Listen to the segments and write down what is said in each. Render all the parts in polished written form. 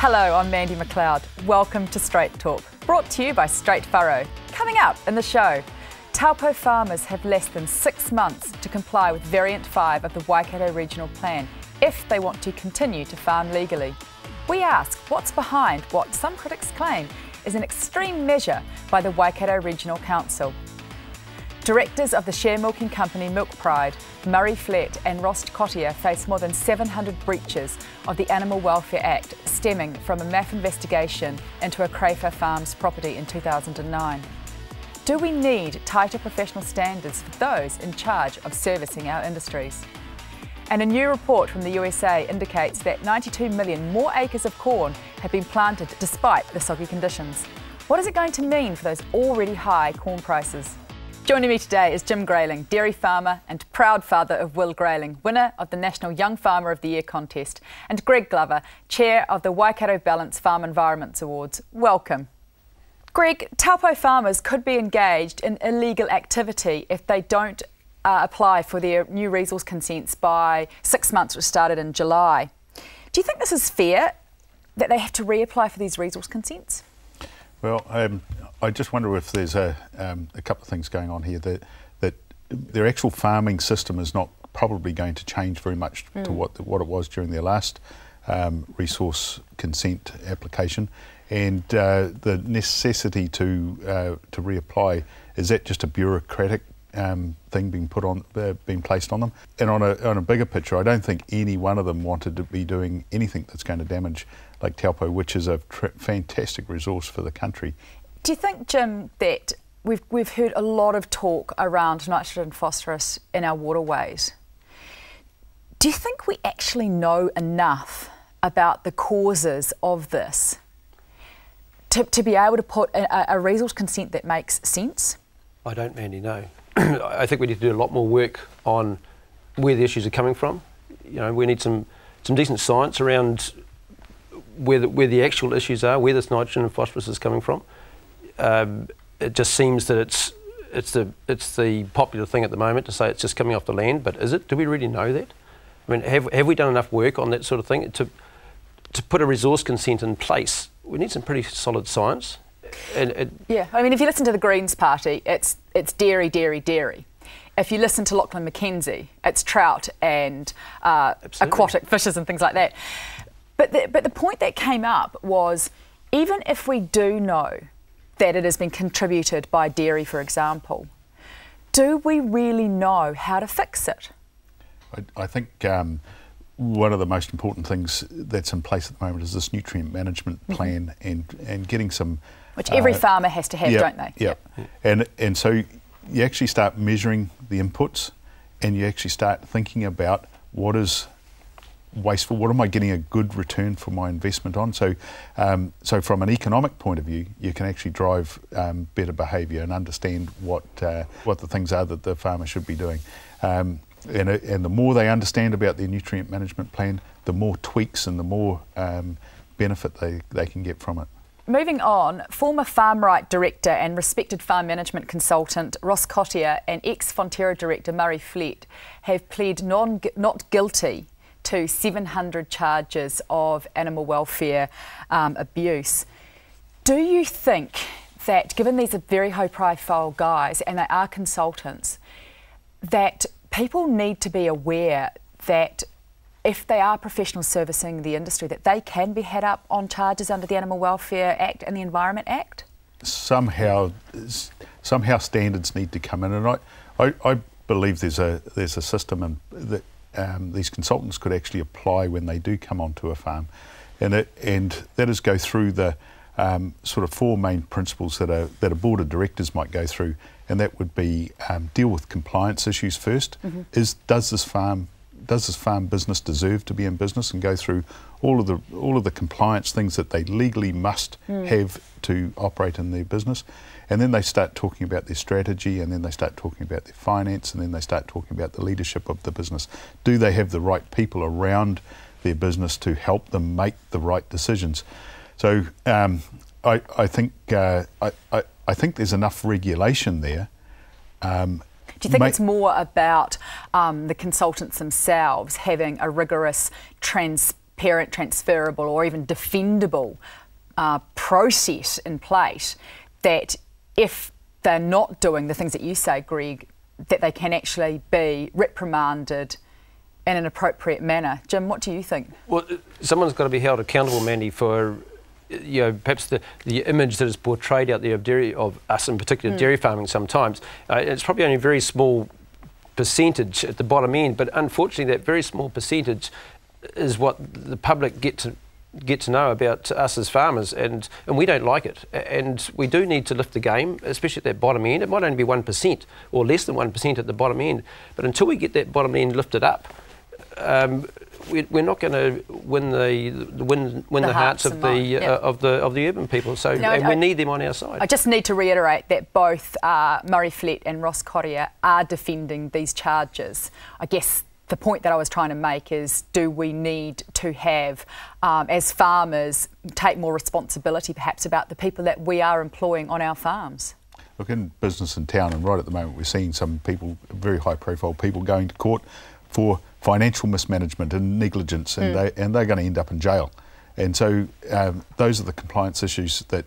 Hello, I'm Mandi McLeod. Welcome to Straight Talk, brought to you by Straight Furrow. Coming up in the show, Taupo farmers have less than 6 months to comply with Variant 5 of the Waikato Regional Plan if they want to continue to farm legally. We ask what's behind what some critics claim is an extreme measure by the Waikato Regional Council. Directors of the share milking company Milk Pride, Murray Flett and Ross Cottier face more than 700 breaches of the Animal Welfare Act stemming from a MAF investigation into a Crayford Farms property in 2009. Do we need tighter professional standards for those in charge of servicing our industries? And a new report from the USA indicates that 92 million more acres of corn have been planted despite the soggy conditions. What is it going to mean for those already high corn prices? Joining me today is Jim Grayling, dairy farmer and proud father of Will Grayling, winner of the National Young Farmer of the Year contest, and Greg Glover, chair of the Waikato Balance Farm Environments Awards. Welcome. Greg, Taupo farmers could be engaged in illegal activity if they don't apply for their new resource consents by 6 months, which started in July. Do you think this is fair, that they have to reapply for these resource consents? Well, I just wonder if there's a couple of things going on here. That their actual farming system is not probably going to change very much to what it was during their last resource consent application, and the necessity to reapply, is that just a bureaucratic thing being placed on them? And on a bigger picture, I don't think any one of them wanted to be doing anything that's going to damage Lake Taupo, which is a fantastic resource for the country. Do you think, Jim, that we've heard a lot of talk around nitrogen and phosphorus in our waterways? Do you think we actually know enough about the causes of this to be able to put a resource consent that makes sense? I don't, Mandy, no. I think we need to do a lot more work on where the issues are coming from. You know, we need some decent science around where the actual issues are, where this nitrogen and phosphorus is coming from. It just seems that it's the popular thing at the moment to say it's just coming off the land, but is it? Do we really know that? I mean, have we done enough work on that sort of thing to put a resource consent in place? We need some pretty solid science. Yeah, I mean, if you listen to the Greens Party, it's dairy, dairy, dairy. If you listen to Lachlan Mackenzie, it's trout and aquatic fishes and things like that. But the point that came up was, even if we do know that it has been contributed by dairy, for example, do we really know how to fix it? I think one of the most important things that's in place at the moment is this nutrient management plan, and getting some... Which every farmer has to have, don't they? Yeah. And so you actually start measuring the inputs, and you actually start thinking about what is wasteful, what am I getting a good return for my investment on? So so from an economic point of view, you can actually drive better behaviour and understand what the things are that the farmer should be doing. And the more they understand about their nutrient management plan, the more tweaks and the more benefit they can get from it. Moving on, former Farm Right Director and respected farm management consultant Ross Cottier and ex-Fonterra Director Murray Flett have pled not guilty to 700 charges of animal welfare abuse. Do you think that, given these are very high-profile guys and they are consultants, that people need to be aware that if they are professionals servicing the industry, that they can be had up on charges under the Animal Welfare Act and the Environment Act? Somehow standards need to come in, and I believe there's a system that these consultants could actually apply when they do come onto a farm, and that is go through the sort of 4 main principles that a board of directors might go through, and that would be deal with compliance issues first. Does this farm business deserve to be in business, and go through all of the compliance things that they legally must have to operate in their business. And then they start talking about their strategy, and then they start talking about their finance, and then they start talking about the leadership of the business. Do they have the right people around their business to help them make the right decisions? So I think there's enough regulation there. Do you think it's more about the consultants themselves having a rigorous, parent transferable or even defendable process in place, that if they're not doing the things that you say, Greg, that they can actually be reprimanded in an appropriate manner. Jim, what do you think? Well, someone's got to be held accountable, Mandy, for perhaps the image that is portrayed out there of us in particular dairy farming sometimes. It's probably only a very small percentage at the bottom end, but unfortunately that very small percentage is what the public get to know about us as farmers, and we don't like it. And we do need to lift the game, especially at that bottom end. It might only be 1% or less than 1% at the bottom end, but until we get that bottom end lifted up, we're not going to win the hearts of the urban people. So we need them on our side. I just need to reiterate that both Murray Flett and Ross Correa are defending these charges. I guess the point that I was trying to make is, do we need to have, as farmers, take more responsibility perhaps about the people that we are employing on our farms? Look, in business in town, and right at the moment we're seeing some people, very high profile people, going to court for financial mismanagement and negligence, and they're going to end up in jail. And so those are the compliance issues that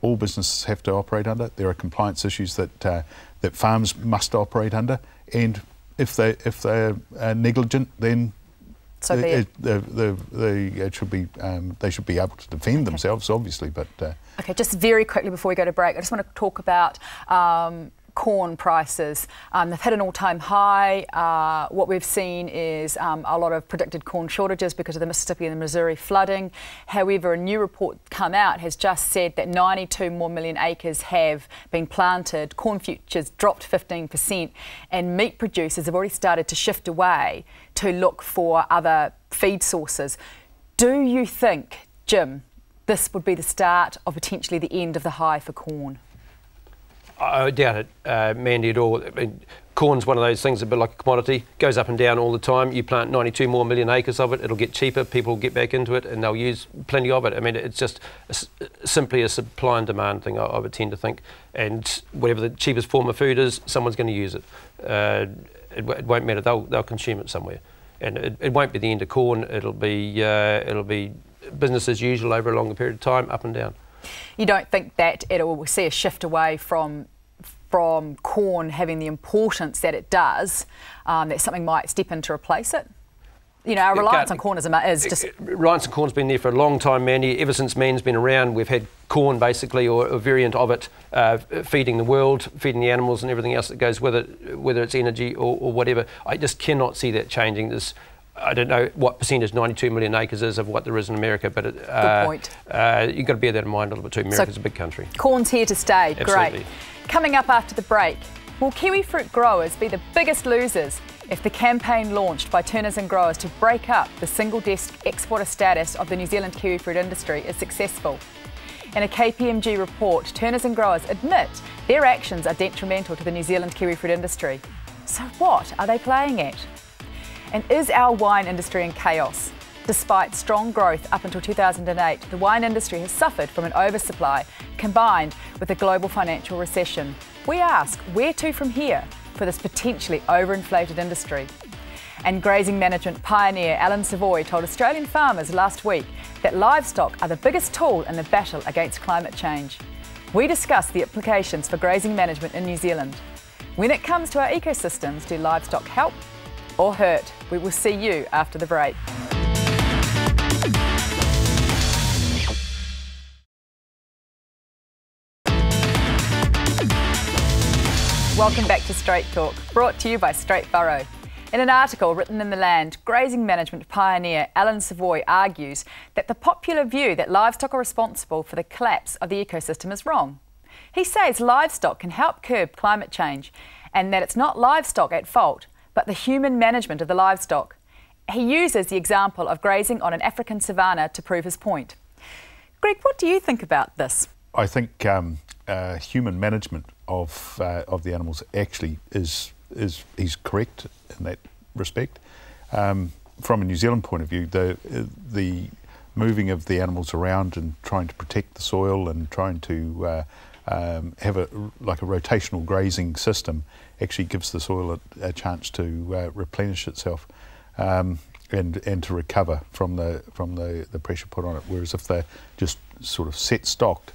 all businesses have to operate under. There are compliance issues that that farms must operate under, and if they're negligent, then they should be able to defend themselves, obviously. But okay, just very quickly before we go to break, I just want to talk about corn prices. They've hit an all-time high. What we've seen is a lot of predicted corn shortages because of the Mississippi and the Missouri flooding. However, a new report come out has just said that 92 more million acres have been planted. Corn futures dropped 15%, and meat producers have already started to shift away to look for other feed sources. Do you think, Jim, this would be the start of potentially the end of the high for corn? I doubt it, Mandy, at all. I mean, corn's one of those things, a bit like a commodity, goes up and down all the time. You plant 92 more million acres of it, it'll get cheaper, people will get back into it, and they'll use plenty of it. I mean, it's just simply a supply and demand thing, I would tend to think. And whatever the cheapest form of food is, someone's going to use it. It won't matter, they'll consume it somewhere. And it won't be the end of corn, it'll be business as usual over a longer period of time, up and down. You don't think that it will see a shift away from corn having the importance that it does, that something might step in to replace it? You know, our reliance on corn is just... Reliance on corn's been there for a long time, Mandy. Ever since man's been around, we've had corn, basically, or a variant of it, feeding the world, feeding the animals and everything else that goes with it, whether it's energy or whatever. I just cannot see that changing. I don't know what percentage 92 million acres is of what there is in America, but good point. You've got to bear that in mind a little bit too. America's a big country. Corn's here to stay. Absolutely. Great. Coming up after the break, will kiwi fruit growers be the biggest losers if the campaign launched by Turners and Growers to break up the single-desk exporter status of the New Zealand kiwi fruit industry is successful? In a KPMG report, Turners and Growers admit their actions are detrimental to the New Zealand kiwi fruit industry. So what are they playing at? And is our wine industry in chaos? Despite strong growth up until 2008, the wine industry has suffered from an oversupply combined with a global financial recession. We ask, where to from here for this potentially overinflated industry? And grazing management pioneer Alan Savoy told Australian farmers last week that livestock are the biggest tool in the battle against climate change. We discuss the implications for grazing management in New Zealand. When it comes to our ecosystems, do livestock help or hurt? We will see you after the break. Welcome back to Straight Talk, brought to you by Straight Furrow. In an article written in The Land, grazing management pioneer Alan Savoy argues that the popular view that livestock are responsible for the collapse of the ecosystem is wrong. He says livestock can help curb climate change and that it's not livestock at fault, but the human management of the livestock. He uses the example of grazing on an African savanna to prove his point. Greg, what do you think about this? I think human management of the animals actually is correct in that respect. From a New Zealand point of view, the moving of the animals around and trying to protect the soil and trying to have a rotational grazing system actually gives the soil a chance to replenish itself. and to recover from the pressure put on it. Whereas if they're just sort of set stocked,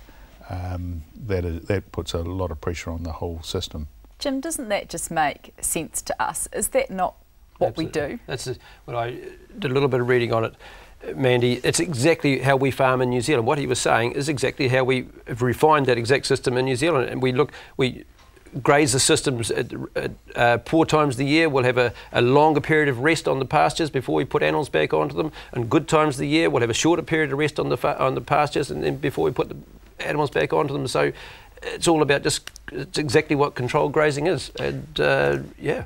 that puts a lot of pressure on the whole system. Jim, doesn't that just make sense to us? Is that not what we do? Well, I did a little bit of reading on it, Mandy. It's exactly how we farm in New Zealand. What he was saying is exactly how we have refined that exact system in New Zealand. And we graze the systems at poor times of the year. We'll have a longer period of rest on the pastures before we put animals back onto them. And good times of the year, we'll have a shorter period of rest on the pastures, and then before we put the animals back onto them. So it's all about it's exactly what controlled grazing is. And yeah.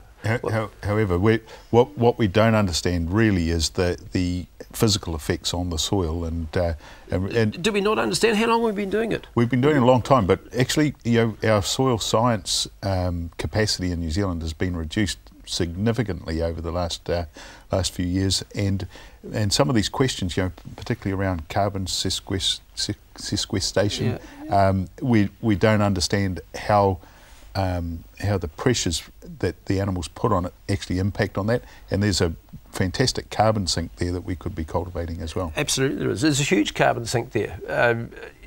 However, what we don't understand really is the physical effects on the soil, and do we not understand how long we've been doing it? We've been doing it a long time, but actually, our soil science capacity in New Zealand has been reduced significantly over the last few years, and some of these questions, particularly around carbon sequestration, we don't understand how the pressures that the animals put on it actually impact on that, and there's a fantastic carbon sink there that we could be cultivating as well. Absolutely, there is. There's a huge carbon sink there.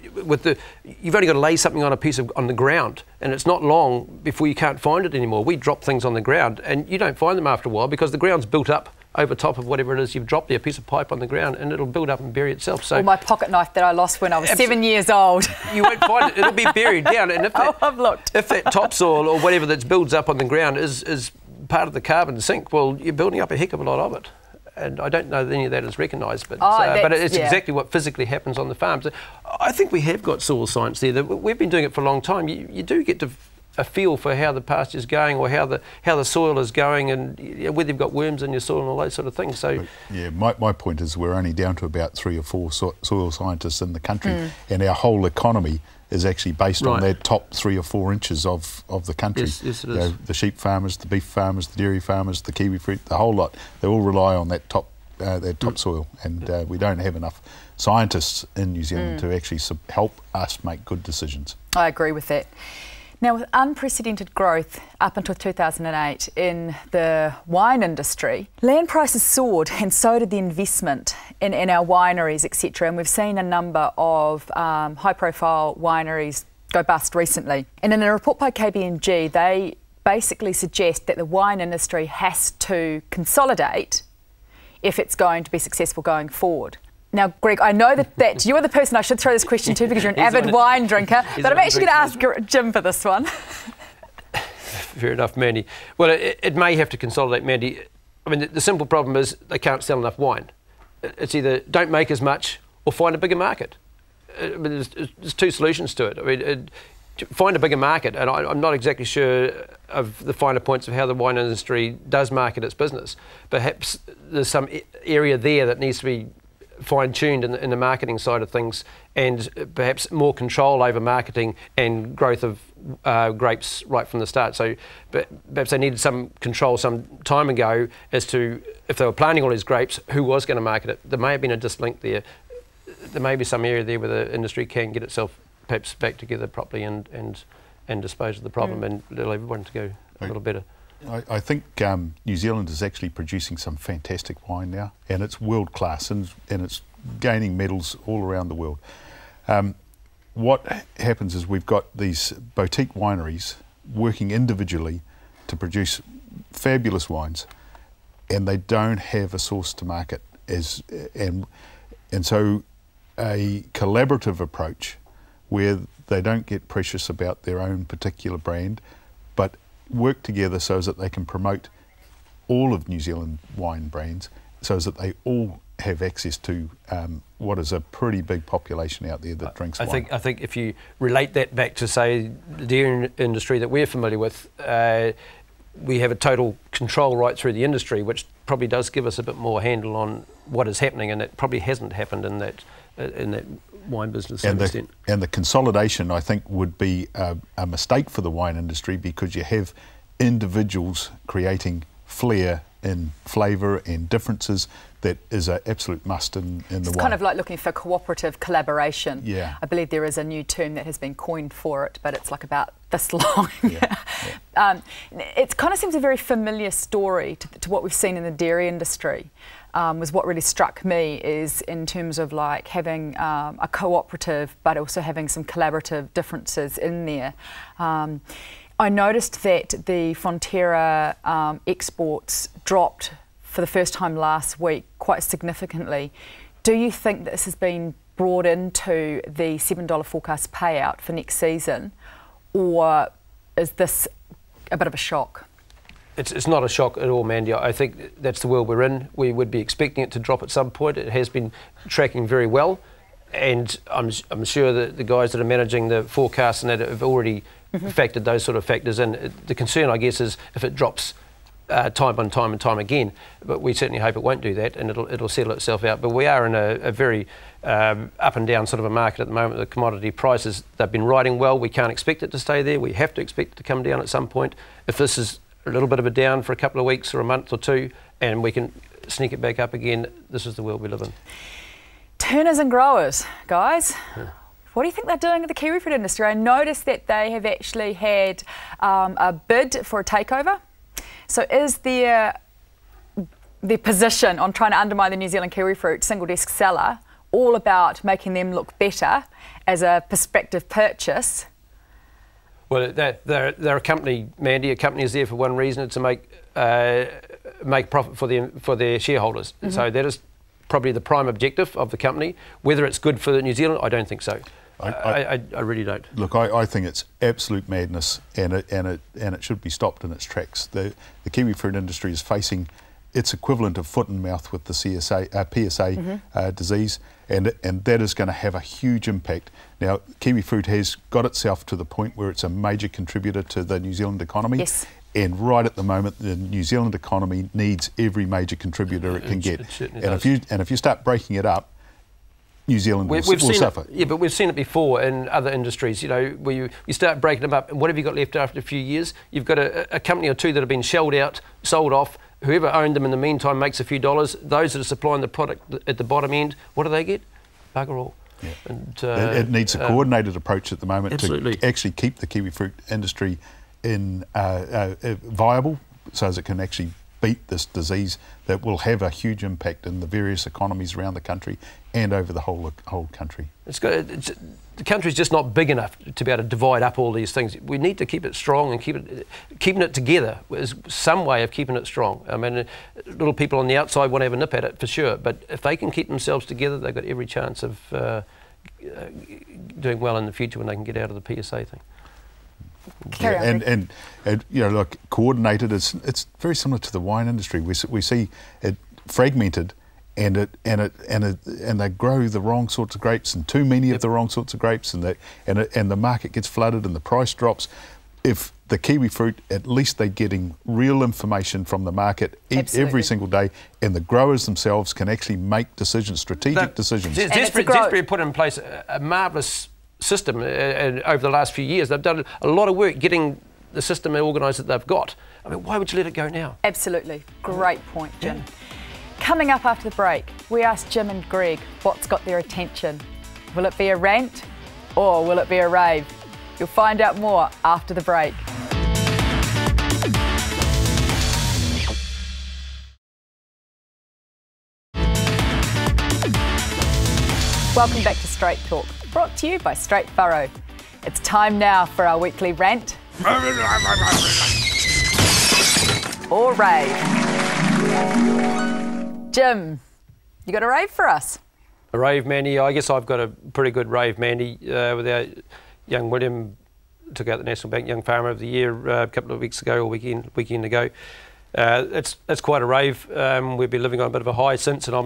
You've only got to lay something on on the ground, and it's not long before you can't find it anymore. We drop things on the ground, and you don't find them after a while because the ground's built up over top of whatever it is you've dropped there, a piece of pipe on the ground, and it'll build up and bury itself. So, or my pocket knife that I lost when I was 7 years old. You won't find it. It'll be buried down. And if I've looked. If that topsoil or whatever that builds up on the ground is part of the carbon sink, well, you're building up a heck of a lot of it. And I don't know that any of that is recognised, but it's exactly what physically happens on the farms. I think we have got soil science there. We've been doing it for a long time. You do get a feel for how the pasture's going, or how the soil is going, and whether you've got worms in your soil and all those sort of things. So, yeah, my point is we're only down to about 3 or 4 soil scientists in the country, and our whole economy is actually based on that top 3 or 4 inches of the country. Yes, it is. The sheep farmers, the beef farmers, the dairy farmers, the kiwi fruit, the whole lot. They all rely on that top soil, and we don't have enough scientists in New Zealand to actually help us make good decisions. I agree with that. Now, with unprecedented growth up until 2008 in the wine industry, land prices soared, and so did the investment in our wineries, etc. And we've seen a number of high-profile wineries go bust recently. And in a report by KPMG, they basically suggest that the wine industry has to consolidate if it's going to be successful going forward. Now, Greg, I know that you are the person I should throw this question to because you're an avid wine drinker, but I'm actually going to ask Jim for this one. Fair enough, Mandy. Well, it may have to consolidate, Mandy. I mean, the simple problem is they can't sell enough wine. It's either don't make as much or find a bigger market. I mean, there's 2 solutions to it. I mean, find a bigger market, and I'm not exactly sure of the finer points of how the wine industry does market its business. Perhaps there's some area there that needs to be fine-tuned in the marketing side of things, and perhaps more control over marketing and growth of grapes right from the start. So perhaps they needed some control some time ago as to, if they were planting all these grapes, who was going to market it. There may have been a dislink there. There may be some area there where the industry can get itself perhaps back together properly and dispose of the problem and allow everyone to go a little better. I think New Zealand is actually producing some fantastic wine now, and it's world class, and it's gaining medals all around the world. What happens is we've got these boutique wineries working individually to produce fabulous wines, and they don't have a source to market, and so a collaborative approach where they don't get precious about their own particular brand, but work together so that they can promote all of New Zealand wine brands, so that they all have access to what is a pretty big population out there that drinks wine. I think if you relate that back to, say, the dairy industry that we're familiar with, we have a total control right through the industry, which probably does give us a bit more handle on what is happening, and it probably hasn't happened in that wine business to an extent. And the consolidation, I think, would be a mistake for the wine industry, because you have individuals creating flair in flavour and differences that is an absolute must in the wine. It's kind of like looking for cooperative collaboration. Yeah. I believe there is a new term that has been coined for it, but it's like about this long. It kind of seems a very familiar story to what we've seen in the dairy industry. was what really struck me, is in terms of like having a cooperative but also having some collaborative differences in there. I noticed that the Fonterra exports dropped for the first time last week quite significantly. Do you think that this has been brought into the $7 forecast payout for next season, or is this a bit of a shock? It's not a shock at all, Mandy. I think that's the world we're in. We would be expecting it to drop at some point. It has been tracking very well, and I'm sure that the guys that are managing the forecasts and that have already factored those sort of factors in. The concern, I guess, is if it drops time and time again, but we certainly hope it won't do that, and it'll settle itself out. But we are in a very up and down sort of a market at the moment. The commodity prices, they've been riding well. We can't expect it to stay there. We have to expect it to come down at some point. If this is a little bit of a down for a couple of weeks or a month or two, and we can sneak it back up again, this is the world we live in. Turners and growers, guys. Yeah. What do you think they're doing in the kiwi fruit industry? I noticed that they have actually had a bid for a takeover. So is their position on trying to undermine the New Zealand kiwi fruit single desk seller all about making them look better as a prospective purchase? Well, they're a company, Mandy. A company is there for one reason: it's to make profit for their shareholders. So that is probably the prime objective of the company. Whether it's good for New Zealand, I don't think so. I really don't. Look, I think it's absolute madness, and it should be stopped in its tracks. The kiwi fruit industry is facing its equivalent of foot and mouth with the PSA disease, and that is going to have a huge impact. Now, kiwi fruit has got itself to the point where it's a major contributor to the New Zealand economy. Yes. And right at the moment, the New Zealand economy needs every major contributor it can get. And if you start breaking it up, New Zealand will suffer. Yeah, but we've seen it before in other industries, you know, where you start breaking them up, and what have you got left after a few years? You've got a company or two that have been shelled out, sold off. Whoever owned them in the meantime makes a few dollars. Those that are supplying the product at the bottom end, what do they get? Bugger all. Yeah. And, it needs a coordinated approach at the moment absolutely. To actually keep the kiwi fruit industry viable, so as it can actually beat this disease that will have a huge impact in the various economies around the country and over the whole country. The country's just not big enough to be able to divide up all these things. We need to keep it strong, and keeping it together is some way of keeping it strong. I mean, little people on the outside want to have a nip at it for sure, but if they can keep themselves together, they've got every chance of doing well in the future when they can get out of the PSA thing. Yeah, and you know, like coordinated, it's very similar to the wine industry. We see it fragmented, and they grow the wrong sorts of grapes and too many of the wrong sorts of grapes, and the market gets flooded and the price drops. If the kiwi fruit, at least they're getting real information from the market every single day, and the growers themselves can actually make decisions, strategic decisions. Zespri put in place a marvellous system over the last few years. They've done a lot of work getting the system organised that they've got. I mean, why would you let it go now? Absolutely. Great point, Jim. Yeah. Coming up after the break, we asked Jim and Greg what's got their attention. Will it be a rant or will it be a rave? You'll find out more after the break. Welcome back to Straight Talk, brought to you by Straight Furrow. It's time now for our weekly rant or rave. Jim, you got a rave for us? A rave, Mandy. I guess I've got a pretty good rave, Mandy. With our young William, took out the National Bank Young Farmer of the Year a couple of weeks ago, or weekend ago. It's quite a rave. We've been living on a bit of a high since, and I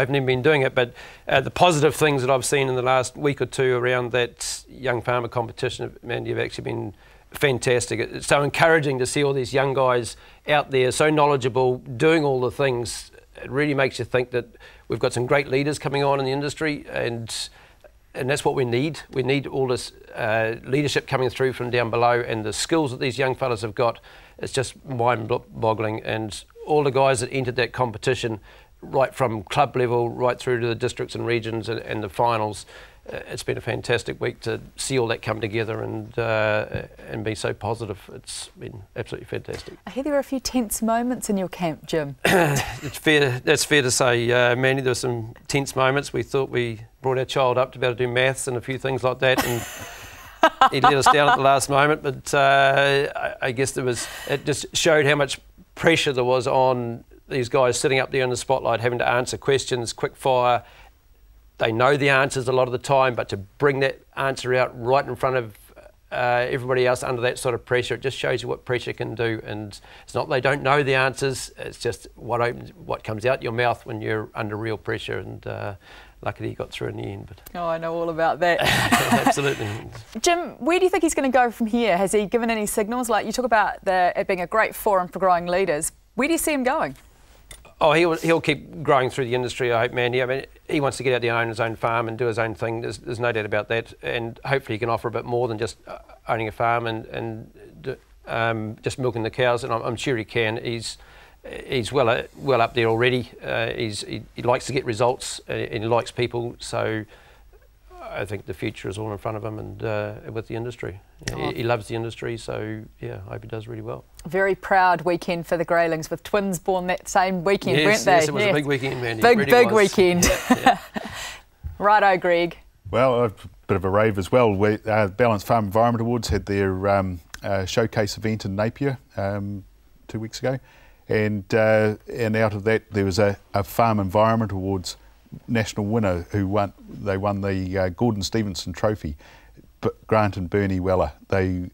haven't even been doing it, but the positive things that I've seen in the last week or two around that young farmer competition, Mandy, have actually been fantastic. It's so encouraging to see all these young guys out there, so knowledgeable, doing all the things. It really makes you think that we've got some great leaders coming on in the industry, and that's what we need. We need all this leadership coming through from down below, and the skills that these young fellas have got. It's just mind-boggling, and all the guys that entered that competition, right from club level right through to the districts and regions and the finals, it's been a fantastic week to see all that come together and be so positive. It's been absolutely fantastic. I hear there were a few tense moments in your camp, Jim. That's fair to say, Mandy. There were some tense moments. We thought we brought our child up to be able to do maths and a few things like that, and he let us down at the last moment. But I guess it just showed how much pressure there was on these guys sitting up there in the spotlight, having to answer questions, quick fire. They know the answers a lot of the time, but to bring that answer out right in front of everybody else under that sort of pressure, it just shows you what pressure can do. And it's not they don't know the answers, it's just what comes out your mouth when you're under real pressure. And luckily he got through in the end. But oh, I know all about that. Absolutely. Jim, where do you think he's going to go from here? Has he given any signals? Like, you talk about it being a great forum for growing leaders. Where do you see him going? Oh, he'll keep growing through the industry, I hope, Mandy. I mean, he wants to get out there and own his own farm and do his own thing. There's no doubt about that. And hopefully he can offer a bit more than just owning a farm and just milking the cows. And I'm sure he can. He's well up there already. He likes to get results and he likes people. So I think the future is all in front of him and with the industry. Yeah, he loves the industry, so yeah, I hope he does really well. Very proud weekend for the Graylings with twins born that same weekend, weren't they? Yes, it was a big weekend, Mandy. Big weekend. Yeah. Righto, Greg. Well, a bit of a rave as well. Balanced Farm Environment Awards had their showcase event in Napier 2 weeks ago, and out of that there was a Farm Environment Awards national winner who won the Gordon Stevenson Trophy. Grant and Bernie Weller. They're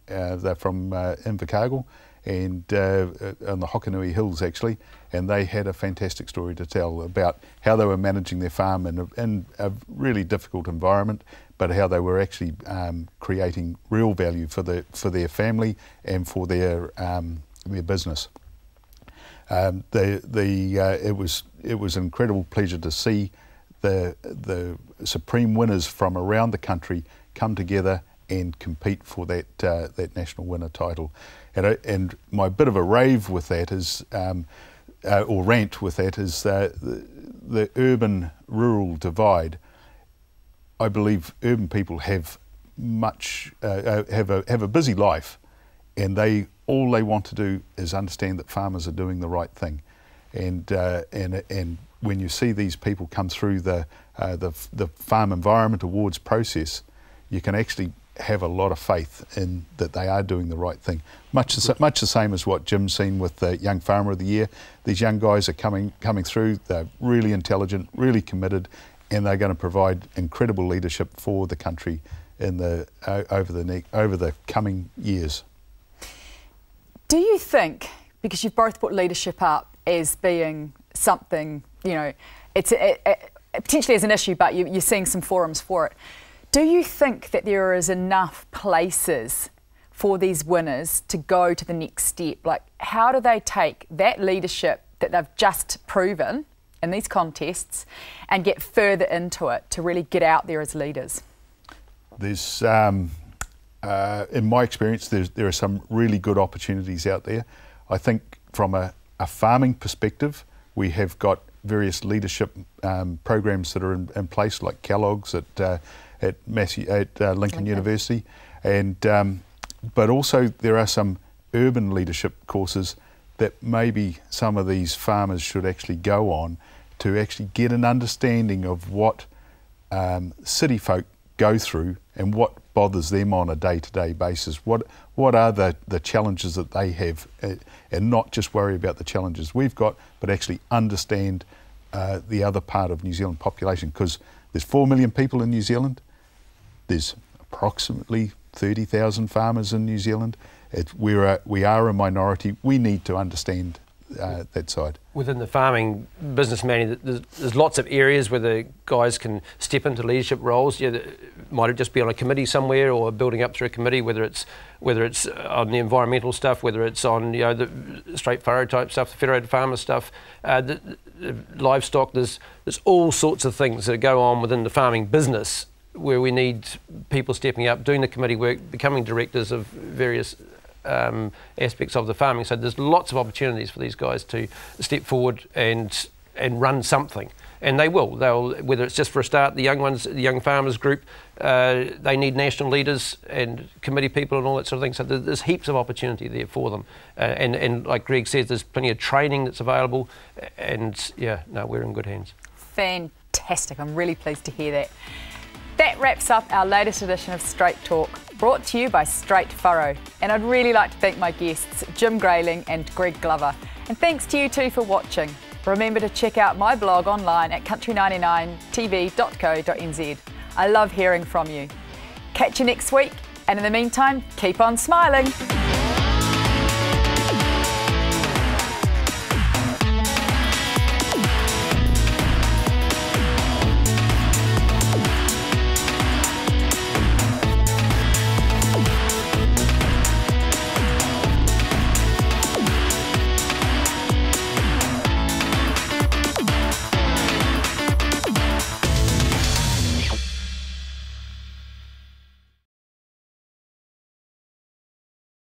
from Invercargill and on the Hokanui Hills actually, and they had a fantastic story to tell about how they were managing their farm in a really difficult environment, but how they were actually creating real value for their family and for their business. It was an incredible pleasure to see the supreme winners from around the country come together and compete for that national winner title. And my bit of a rave with that is, or rant with that, is the urban-rural divide. I believe urban people have have a busy life, and all they want to do is understand that farmers are doing the right thing. And when you see these people come through the Farm Environment Awards process, you can actually have a lot of faith in that they are doing the right thing. Much the same as what Jim's seen with the Young Farmer of the Year. These young guys are coming through. They're really intelligent, really committed, and they're going to provide incredible leadership for the country in over the coming years. Do you think, because you've both put leadership up as being something, you know, it's potentially as an issue, but you're seeing some forums for it. Do you think that there is enough places for these winners to go to the next step? Like, how do they take that leadership that they've just proven in these contests and get further into it to really get out there as leaders? There's, in my experience, there are some really good opportunities out there. I think from a farming perspective, we have got various leadership programs that are in place, like Kellogg's at Lincoln University, and but also there are some urban leadership courses that maybe some of these farmers should actually go on to actually get an understanding of what city folk go through and what bothers them on a day-to-day basis. What are the challenges that they have, and not just worry about the challenges we've got, but actually understand the other part of New Zealand population, because there's 4 million people in New Zealand. There's approximately 30,000 farmers in New Zealand. We are a minority. We need to understand that side. Within the farming business, Manny, there's lots of areas where the guys can step into leadership roles. Yeah, might just be on a committee somewhere, or building up through a committee, whether it's on the environmental stuff, whether it's on the straight furrow type stuff, the federated farmer stuff, the livestock. There's all sorts of things that go on within the farming business where we need people stepping up, doing the committee work, becoming directors of various aspects of the farming. So there's lots of opportunities for these guys to step forward and and run something. And they will. They'll, whether it's just for a start, the young ones, the young farmers group, they need national leaders and committee people and all that sort of thing. So there's heaps of opportunity there for them. And like Greg says, there's plenty of training that's available. And yeah, no, we're in good hands. Fantastic. I'm really pleased to hear that. That wraps up our latest edition of Straight Talk, brought to you by Straight Furrow. And I'd really like to thank my guests, Jim Grayling and Greg Glover. And thanks to you too for watching. Remember to check out my blog online at country99tv.co.nz. I love hearing from you. Catch you next week, and in the meantime, keep on smiling.